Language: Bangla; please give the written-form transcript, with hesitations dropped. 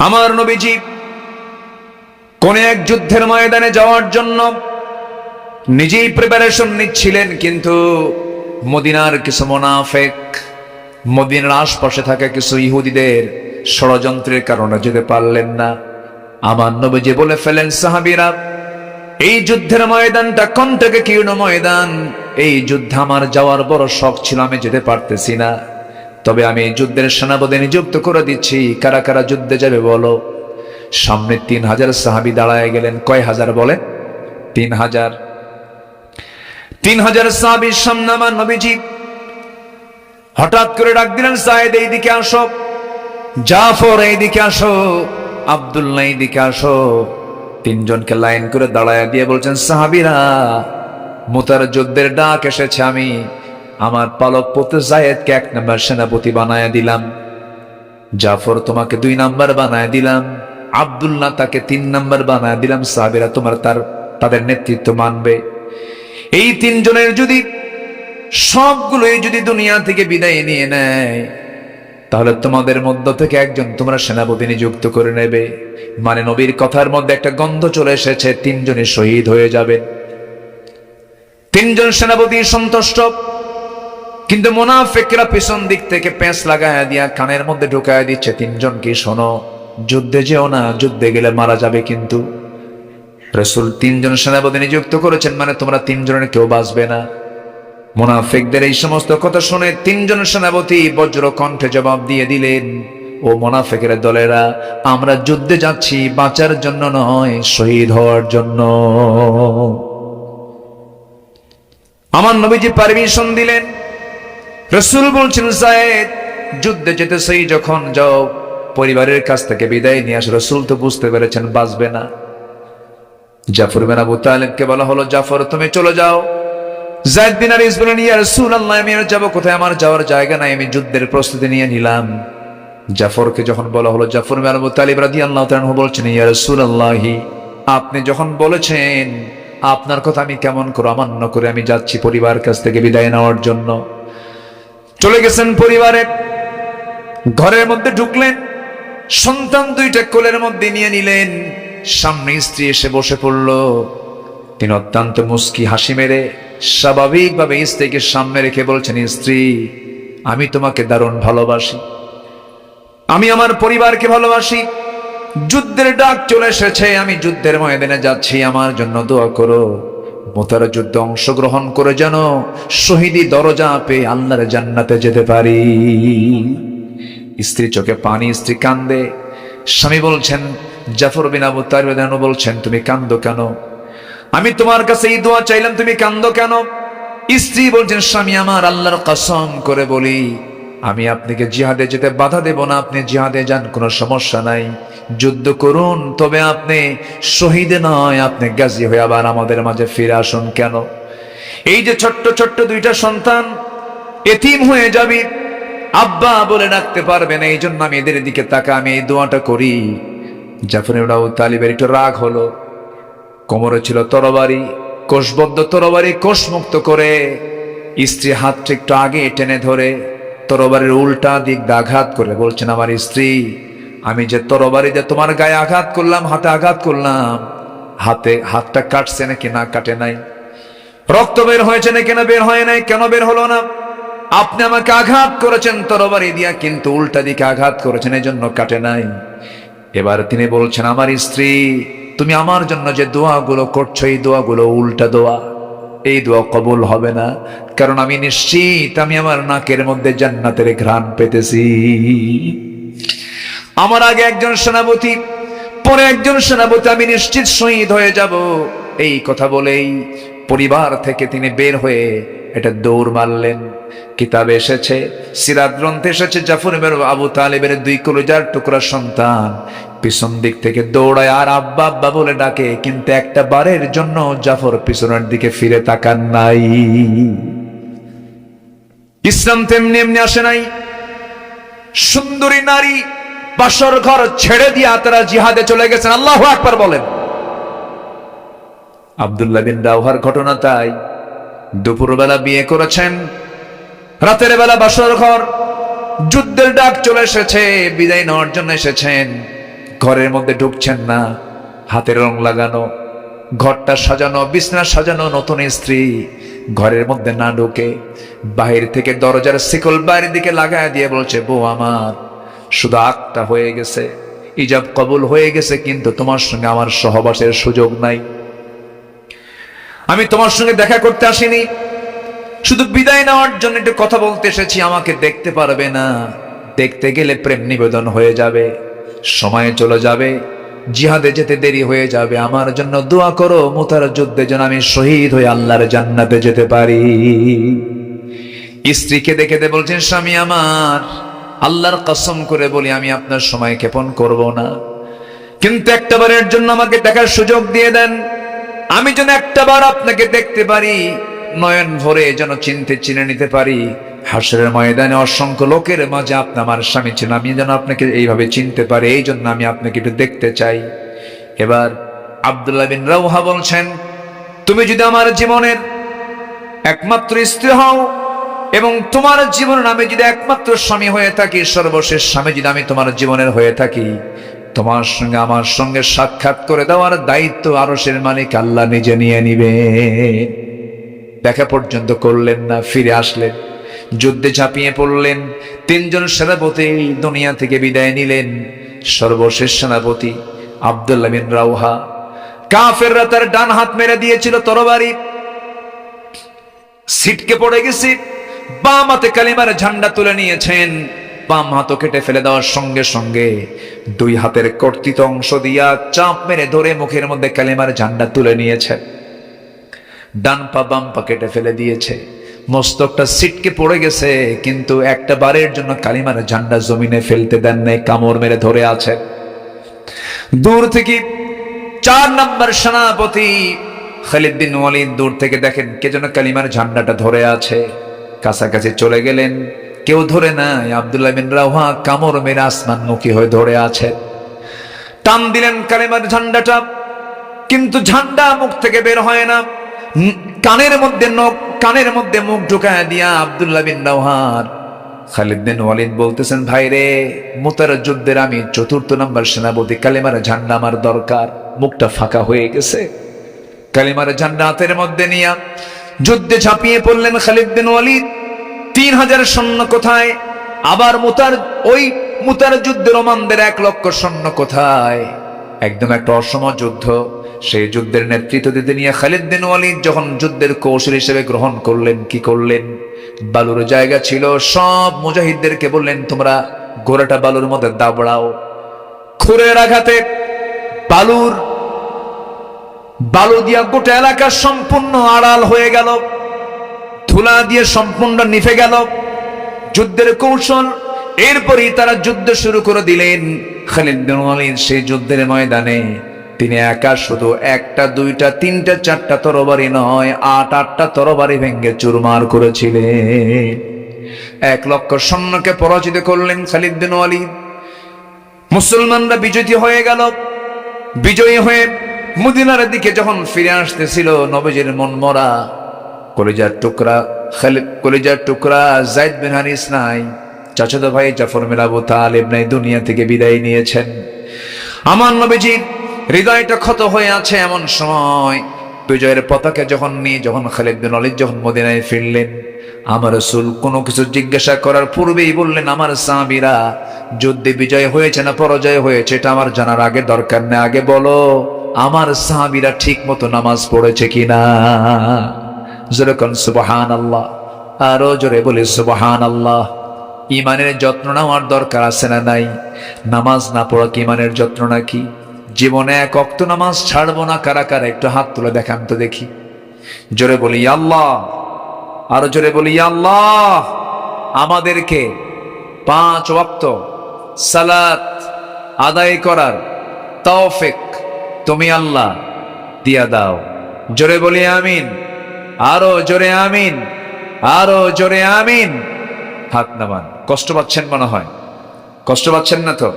আমার নবীজি কোন এক যুদ্ধের ময়দানে যাওয়ার জন্য নিজেই প্রিপারেশন নিচ্ছিলেন, কিন্তু মদিনার কিছু মুনাফিক, মদিনার আশপাশে থাকা কিছু ইহুদিদের ষড়যন্ত্রের কারণে যেতে পারলেন না। আমার নবীজি বলে ফেলেন, সাহাবীরা, এই যুদ্ধের ময়দানটা কণ্টকে কীর্ণ ময়দান, এই যুদ্ধে আমার যাওয়ার বড় শখ ছিল, আমি যেতে পারতেছি না, তবে আমি এই যুদ্ধের সেনাপতি নিযুক্ত করে দিচ্ছি, কারা কারা যুদ্ধে যাবে বলো। সামনে 3000 সাহাবী দাঁড়ায় গেলেন। কয় হাজার বলেন? 3000। 3000 সাহাবীর সামনে আমার নবীজি হঠাৎ করে ডাক দিলেন, সায়েদ এইদিকে আসো, জাফর এইদিকে আসো, আব্দুল্লাহ এইদিকে আসো। তিনজনকে লাইন করে দাঁড়ায় দিয়ে বলছেন, সাহাবীরা, মুতার যুদ্ধের ডাক এসেছে, আমি আমার পালক পুত্র যায়েদকে 1 নম্বর সেনাপতি বানায় দিলাম, জাফর তোমাকে 2 নম্বর বানায় দিলাম, আব্দুল্লাহ তাকে 3 নম্বর বানায় দিলাম। সাহাবীরা তোমার তাদের নেতৃত্ব মানবে। এই 3 জনের যদি সবগুলোই যদি দুনিয়া থেকে বিদায় নিয়ে নেয়, তাহলে তোমাদের মধ্য থেকে একজন তোমরা সেনাপতি নিযুক্ত করে নেবে। মানে নবীর কথার মধ্যে একটা গন্ধ চলে এসেছে, 3 জনই শহীদ হয়ে যাবে। 3 জন সেনাপতি সন্তুষ্ট, কিন্তু মুনাফিকরা পিছন দিক থেকে পেঁচ লাগায় দিয়া কানের মধ্যে ঢুকায় দিচ্ছে 3 জনকে, শোনো, যুদ্ধে যেও না, যুদ্ধে গেলে মারা যাবে। কিন্তু রাসূল 3 জন সেনাপতি নিযুক্ত করেছেন, মানে তোমরা 3 জনের কেউ বাঁচবে না। মুনাফিকদের এই সমস্ত কথা শুনে 3 জন সেনাপতি বজ্র কণ্ঠে জবাব দিয়ে দিলেন, ও মুনাফিকের দলেরা, আমরা যুদ্ধে যাচ্ছি বাঁচার জন্য নয়, শহীদ হওয়ার জন্য। আমার নবীজি পারমিশন দিলেন। রাসূল বলছেন, যায়েদ, যুদ্ধে যেতেছেই যখন যাও, পরিবারের কাছ থেকে বিদায় নিয়ে আসো। রাসূল তো বুঝতে পেরেছেন বাঁচবে না। জাফর বিন আবু তালিবকে বলা হলো, জাফর তুমি চলে যাও। যায়েদ বিন আরিস বলেন, ইয়া রাসূলুল্লাহ, আমি আর যাব কোথায়? আমার যাওয়ার জায়গা নাই, আমি যুদ্ধের প্রস্তুতি নিয়ে নিলাম। জাফরকে যখন বলা হলো, জাফর বিন আবু তালিব রাদিয়াল্লাহু তাআলা আনহু বলছেন, ইয়া রাসূলুল্লাহ, আপনি যখন বলেছেন, আপনার কথা আমি কেমন করে অমান্য করে আমি যাচ্ছি পরিবার কাছ থেকে বিদায় নেওয়ার জন্য। চলে গেছেন পরিবারে, ঘরের মধ্যে ঢুকলেন, সন্তান 2টা কোলের মধ্যে নিয়ে নিলেন। সামনে স্ত্রী এসে বসে পড়ল। তিনি অত্যন্ত মুস্কি হাসি মেরে স্বাভাবিকভাবে স্ত্রীকে সামনে রেখে বলছেন, স্ত্রী, আমি তোমাকে দারুণ ভালোবাসি, আমি আমার পরিবারকে ভালোবাসি, যুদ্ধের ডাক চলে এসেছে, আমি যুদ্ধের ময়দানে যাচ্ছি, আমার জন্য দোয়া করো, মুতার যুদ্ধে অংশগ্রহণ করে যেন শহীদি দরজা পেয়ে আল্লাহর জান্নাতে যেতে পারি। স্ত্রী চোখে পানি, স্ত্রী কান্দে। স্বামী বলছেন, জাফর বিন আবু তালিব বলছেন, তুমি কান্দো কেন? আমি তোমার কাছে এই দোয়া চাইলাম, তুমি কান্দো কেন? স্ত্রী বলছেন, স্বামী আমার, আল্লাহর কসম করে বলি, আমি আপনাকে জিহাদে যেতে বাধা দেব না, আপনি জিহাদে যান, কোনো সমস্যা নাই, যুদ্ধ করুন, তবে আপনি শহীদে নয়, আপনি গাজী হয়ে আবার আমাদের মাঝে ফিরে আসুন। কেন? এই যে ছোট্ট ছোট্ট 2টা সন্তান এতিম হয়ে যাবে, আব্বা বলে ডাকতে পারবে না, এই জন্য আমি এদের দিকে তাকা, আমি এই দোয়াটা করি। জাফর ইবনে আবু তালিবের একটু রাগ হলো। কোমরে ছিল তরবারি, কোষবদ্ধ তরবারি, কোষমুক্ত করে স্ত্রী হাতটা একটু আগে টেনে ধরে তরবারির উল্টা দিক আঘাত করে বলছেন, আমার স্ত্রী, আমি যে তরবারি দিয়ে তোমার গায়ে আঘাত করলাম, হাতে আঘাত করলাম, হাতটা কাটছে নাকি না কাটে নাই? রক্ত বের হয়েছে নাকি না বের হয় নাই? কেন বের হলো না? আপনি আমাকে আঘাত করেছেন তরবারি দিয়া, কিন্তু উল্টা দিকে আঘাত করেছেন, এই জন্য কাটে নাই। এবার তিনি বলছেন, আমার স্ত্রী, তুমি আমার জন্য যে দোয়াগুলো করছো, এই দোয়াগুলো উল্টা দোয়া, এই দোয়া কবুল হবে না, কারণ আমি নিশ্চিত আমি আমার নাকের মধ্যে জান্নাতের ঘ্রাণ পেতেছি। আমার আগে একজন সেনাপতি, পরে একজন সেনাপতি, আমি নিশ্চিত শহীদ হয়ে যাব। এই কথা বলেই পরিবার থেকে তিনি বের হয়ে এটা দৌড় মারলেন। কিতাবে এসেছে, সিরাত গ্রন্থে এসেছে, জাফর ইবনে আবু তালিবের 2 কলিজার টুকরা সন্তান পিছন দিক থেকে দৌড়ায় আর আব্বা আব্বা বলে ডাকে, কিন্তু একটা বারের জন্য জাফর পিছনের দিকে ফিরে তাকান নাই। ইসলাম তেমনি এমনি আসে নাই। সুন্দরী নারী বাসর ঘর ছেড়ে দিয়া তারা জিহাদে চলে গেছেন। আল্লাহু আকবার বলেন। আব্দুল্লাহ বিন রাওহার ঘটনা তাই। দুপুরবেলা বিয়ে করেছেন, রাতের বেলা বাসর ঘর, যুদ্ধের ডাক চলে এসেছে, বিদায় নেওয়ার জন্য এসেছেন। ঘরের মধ্যে ঢুকছেন না, হাতের রং লাগানো, ঘরটা সাজানো, বিছনা সাজানো, নতুন স্ত্রী ঘরের মধ্যে না ঢুকে বাহির থেকে দরজার শিকল বাইরের দিকে লাগায় দিয়ে বলছে, বউ আমার, শুধু আগটা হয়ে গেছে, ইজাব কবুল হয়ে গেছে, কিন্তু তোমার সঙ্গে আমার সহবাসের সুযোগ নাই। আমি তোমার সঙ্গে দেখা করতে আসিনি, শুধু বিদায় নেওয়ার জন্য একটু কথা বলতে এসেছি। আমাকে দেখতে পারবে না, দেখতে গেলে প্রেম নিবেদন হয়ে যাবে, সময় চলে যাবে, জিহাদে যেতে দেরি হয়ে যাবে। আমার জন্য দোয়া করো, মুতার যুদ্ধে যেন আমি শহীদ হয়ে আল্লাহর জান্নাতে যেতে পারি। স্ত্রীকে দেখে বলছেন, স্বামী আমার, আল্লাহর কসম করে বলি আমি আপনার সময় ক্ষেপণ করব না, কিন্তু একটা বারের জন্য আমাকে দেখার সুযোগ দিয়ে দেন। আমি যেন একটা বার আপনাকে দেখতে পারি, নয়ন ভরে যেন চিনে নিতে পারি। হাসরের ময়দানে অসংখ্য লোকের মাঝে আপনি আমার স্বামী ছিলেন, আমি যেন আপনাকে এইভাবে চিনতে পারি, এই জন্য আমি আপনাকে একটু দেখতে চাই। এবার আব্দুল্লাহ বিন রাওহা বলছেন, তুমি যদি আমার জীবনের একমাত্র স্ত্রী হও এবং তোমার জীবনের আমি যদি একমাত্র স্বামী হয়ে থাকি, সর্বশেষ স্বামী যদি আমি তোমার জীবনের হয়ে থাকি, তোমার সঙ্গে আমার সঙ্গে সাক্ষাৎ করে দেওয়ার দায়িত্ব আরশের মালিক আল্লাহ নিজে নিয়ে নিবে। দেখা পর্যন্ত করলেন না, ফিরে আসলেন, যুদ্ধে ঝাঁপিয়ে পড়লেন। তিনজন সেনাপতি দুনিয়া থেকে বিদায় নিলেন। সর্বশেষ সেনাপতি আব্দুল্লাহ বিন রাওহা, কাফেররা তার ডান হাত মেরে দিয়েছিল তরবারি, ছিটকে পড়ে গেছে। বাম হাতে কালিমার ঝান্ডা তুলে নিয়েছেন, বাম হাতও কেটে ফেলে দেওয়ার সঙ্গে সঙ্গে দুই হাতের কর্তিত অংশ দিয়া চাপ মেরে ধরে মুখের মধ্যে কালিমার ঝান্ডা তুলে নিয়েছে। ডান পা বাম পা কেটে ফেলে দিয়েছে, মস্তকটা ছিটকে পড়ে গেছে, কিন্তু একটা বারের জন্য কালিমার ঝান্ডা জমিনে ফেলতে দেন নাই, কামড় মেরে ধরে আছে। দূর থেকে 4 নম্বর সেনাপতি খালিদ বিন ওয়ালিদ দূর থেকে দেখেন কে যেন কালিমার ঝান্ডাটা ধরে আছে, কাছাকাছি চলে গেলেন, কেউ ধরে নাই। আব্দুল্লাহ বিন রাওহা কামড় মেরে আসমানমুখী হয়ে ধরে আছে। টান দিলেন কালিমার ঝান্ডাটা, কিন্তু ঝান্ডা মুখ থেকে বের হয় না। কানের মধ্যে মুখ ঢুকায় দিয়া আব্দুল্লাহ বিন রাওহার খালিদ বিন ওয়ালিদ বলতেছেন, ভাই রে, মুতার যুদ্ধের আমি 4র্থ নম্বর সেনাপতি, কালিমার ঝান্ডা আমার দরকার। মুখটা ফাঁকা হয়ে গেছে, কালিমার ঝান্ডা হাতের মধ্যে নিয়া যুদ্ধে ঝাঁপিয়ে পড়লেন খালিদ বিন ওয়ালিদ। 3000 সৈন্য কোথায়, আবার মুতার যুদ্ধে রোমানদের 1 লক্ষ সৈন্য কোথায়। একদম একটা অসম যুদ্ধ। সেই যুদ্ধের নেতৃত্ব দিতে নিয়ে খালিদ বিন ওয়ালিদ যখন যুদ্ধের কৌশল হিসেবে গ্রহণ করলেন, কি করলেন, বালুর জায়গা ছিল, সব মুজাহিদদেরকে বললেন, তোমরা ঘোড়াটা বালুর মধ্যে দাবড়াও। খুরের আঘাতে বালু দিয়া গোটা এলাকা সম্পূর্ণ আড়াল হয়ে গেল, ধুলা দিয়ে সম্পূর্ণ নিভে গেল যুদ্ধের কৌশল। এরপরই তারা যুদ্ধ শুরু করে দিলেন। খালিদ বিন ওয়ালিদ সেই যুদ্ধের ময়দানে তিনি একা শুধু 1টা 2টা 3টা 4টা তরবারি নয়, 8-8টা তরবারি ভেঙে চুরমার করেছিলেন। 1 লক্ষ সৈন্যকে পরাজিত করলেন খালিদ বিন ওয়ালিদ। মুসলমানরা বিজয়ী হয়ে গেল। বিজয়ী হয়ে মদিনার দিকে যখন ফিরে আসতেছিল, নবীজির মন মরা, কলিজার টুকরা যায়েদ বিন হারিস নাই, চাচাতো ভাই জাফর বিন আবু তালিব নাই, দুনিয়া থেকে বিদায় নিয়েছেন। আমার নবীজির হৃদয়টা ক্ষত হয়ে আছে। এমন সময় বিজয়ের পতাকা যখন খালিদ বিন ওয়ালিদ যখন মদিনায় ফিরলেন, আমার রাসূল কোনো কিছু জিজ্ঞাসা করার পূর্বেই বললেন, আমার সাহাবীরা যুদ্ধে বিজয় হয়েছে না পরাজয় হয়েছে এটা আমার জানার আগে দরকার নেই, আগে বলো আমার সাহাবীরা ঠিক মতো নামাজ পড়েছে কিনা। জোরে কোন সুবহানাল্লাহ, আরো জোরে বলি সুবহানাল্লাহ। ইমানের যত্ন নেওয়ার দরকার আছে না নাই? নামাজ না পড়া কি ইমানের যত্ন নাকি? জীবনে 1 ওয়াক্ত নামাজ ছাড়বো না কারা কারা, একটু হাত তুলে দেখান তো দেখি। জোরে বলি আল্লাহ, আরো জোরে বলি আল্লাহ। আমাদেরকে 5 ওয়াক্ত সালাত আদায় করার তৌফিক তুমি আল্লাহ দিয়া দাও। জোরে বলি আমিন, আরো জোরে আমিন, আরো জোরে আমিন। হাত নামান। কষ্ট পাচ্ছেন মনে হয়, কষ্ট পাচ্ছেন না তো?